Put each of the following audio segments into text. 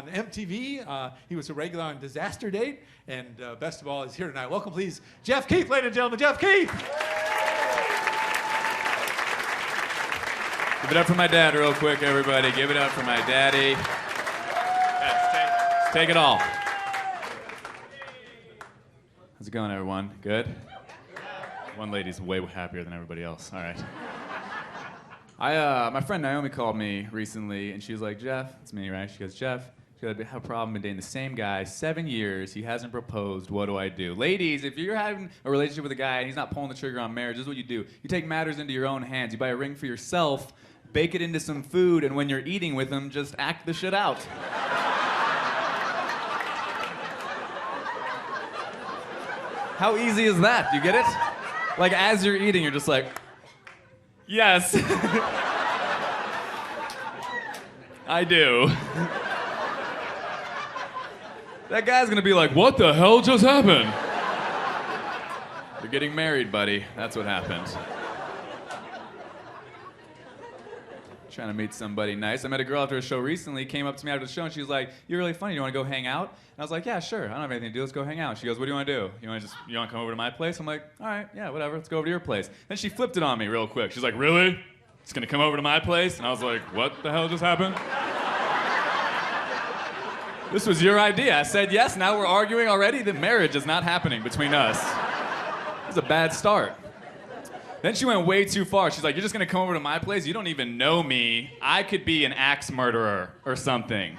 MTV. He was a regular on Disaster Date, and best of all, is here tonight. Welcome, please, Geoff Keith, ladies and gentlemen, Geoff Keith. Give it up for my dad real quick, everybody. Give it up for my daddy. Let's take it all. How's it going, everyone? Good? One lady's way happier than everybody else. All right. My friend Naomi called me recently, and she was like, Jeff, it's me, right? She goes, Jeff, I have a problem. Been dating the same guy 7 years. He hasn't proposed. What do I do? Ladies, if you're having a relationship with a guy and he's not pulling the trigger on marriage, this is what you do. You take matters into your own hands. You buy a ring for yourself, bake it into some food, and when you're eating with him, just act the shit out. How easy is that? Do you get it? Like, as you're eating, you're just like, yes. I do. That guy's gonna be like, what the hell just happened? You're getting married, buddy. That's what happened. Trying to meet somebody nice. I met a girl after a show recently, came up to me after the show, and she was like, you're really funny. You want to go hang out? And I was like, yeah, sure. I don't have anything to do. Let's go hang out. She goes, what do you want to do? You want to come over to my place? I'm like, all right, yeah, whatever. Let's go over to your place. Then she flipped it on me real quick. She's like, really? It's going to come over to my place? And I was like, what the hell just happened? This was your idea. I said yes. Now we're arguing already? The marriage is not happening between us. This is a bad start. Then she went way too far. She's like, you're just gonna come over to my place? You don't even know me. I could be an axe murderer or something.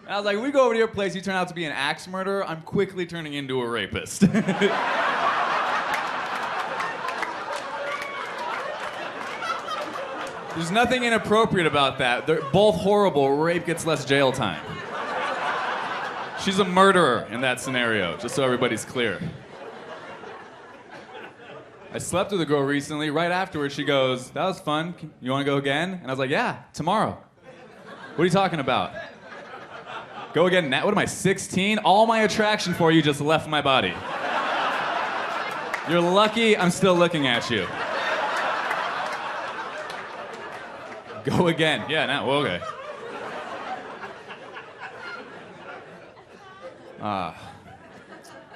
And I was like, we go over to your place, you turn out to be an axe murderer, I'm quickly turning into a rapist. There's nothing inappropriate about that. They're both horrible. Rape gets less jail time. She's a murderer in that scenario, just so everybody's clear. I slept with a girl recently. Right afterwards, she goes, that was fun. You want to go again? And I was like, yeah, tomorrow. What are you talking about? Go again now? What am I, 16? All my attraction for you just left my body. You're lucky I'm still looking at you. Go again. Yeah, now, well, okay.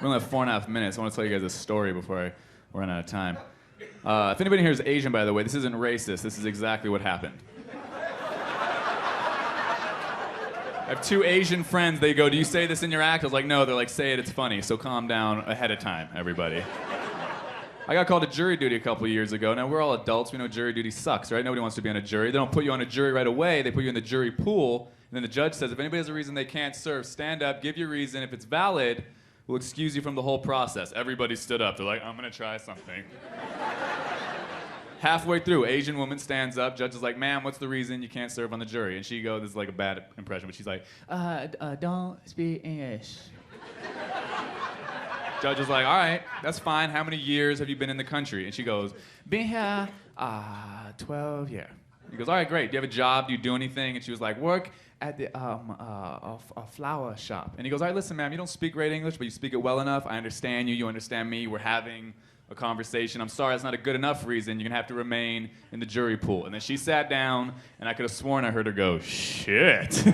We only have 4.5 minutes. I want to tell you guys a story before I run out of time. If anybody here is Asian, by the way, this isn't racist. This is exactly what happened. I have 2 Asian friends. They go, do you say this in your act? I was like, no. They're like, say it, it's funny. So calm down ahead of time, everybody. I got called to jury duty a couple years ago. Now, we're all adults. We know jury duty sucks, right? Nobody wants to be on a jury. They don't put you on a jury right away. They put you in the jury pool. And then the judge says, if anybody has a reason they can't serve, stand up, give your reason. If it's valid, we'll excuse you from the whole process. Everybody stood up. They're like, I'm going to try something. Halfway through, Asian woman stands up. Judge is like, ma'am, what's the reason you can't serve on the jury? And she goes, this is like a bad impression, but she's like, don't speak English. Judge is like, all right, that's fine. How many years have you been in the country? And she goes, been here 12 years. He goes, all right, great. Do you have a job? Do you do anything? And she was like, work at the a flower shop. And he goes, all right, listen, ma'am, you don't speak great English, but you speak it well enough. I understand you. You understand me. We're having a conversation. I'm sorry, that's not a good enough reason. You're going to have to remain in the jury pool. And then she sat down, and I could have sworn I heard her go, shit.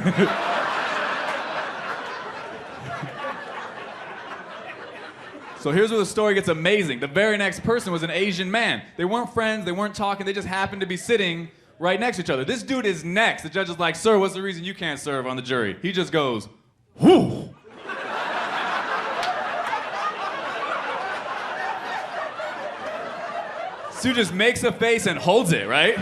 So here's where the story gets amazing. The very next person was an Asian man. They weren't friends. They weren't talking. They just happened to be sitting right next to each other. This dude is next. The judge is like, sir, what's the reason you can't serve on the jury? He just goes, whoo. Sue just makes a face and holds it, right?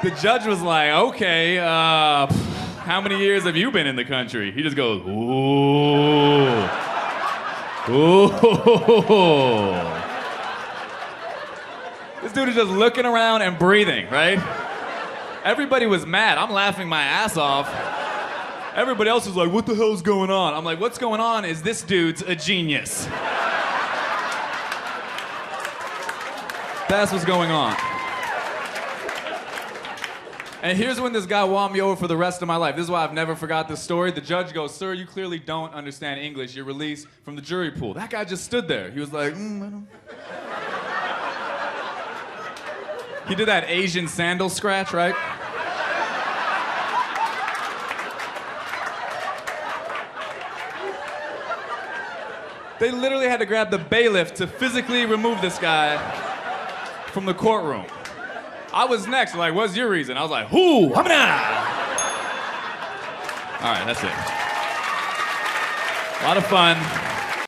The judge was like, okay, how many years have you been in the country? He just goes, ooh. Ooh. This dude is just looking around and breathing, right? Everybody was mad. I'm laughing my ass off. Everybody else was like, what the hell's going on? I'm like, what's going on is this dude's a genius. That's what's going on. And here's when this guy won me over for the rest of my life. This is why I've never forgot this story. The judge goes, sir, you clearly don't understand English. You're released from the jury pool. That guy just stood there. He was like, I don't. He did that Asian sandal scratch, right? They literally had to grab the bailiff to physically remove this guy from the courtroom. I was next, like, what's your reason? I was like, whoo, hamina! All right, that's it. A lot of fun.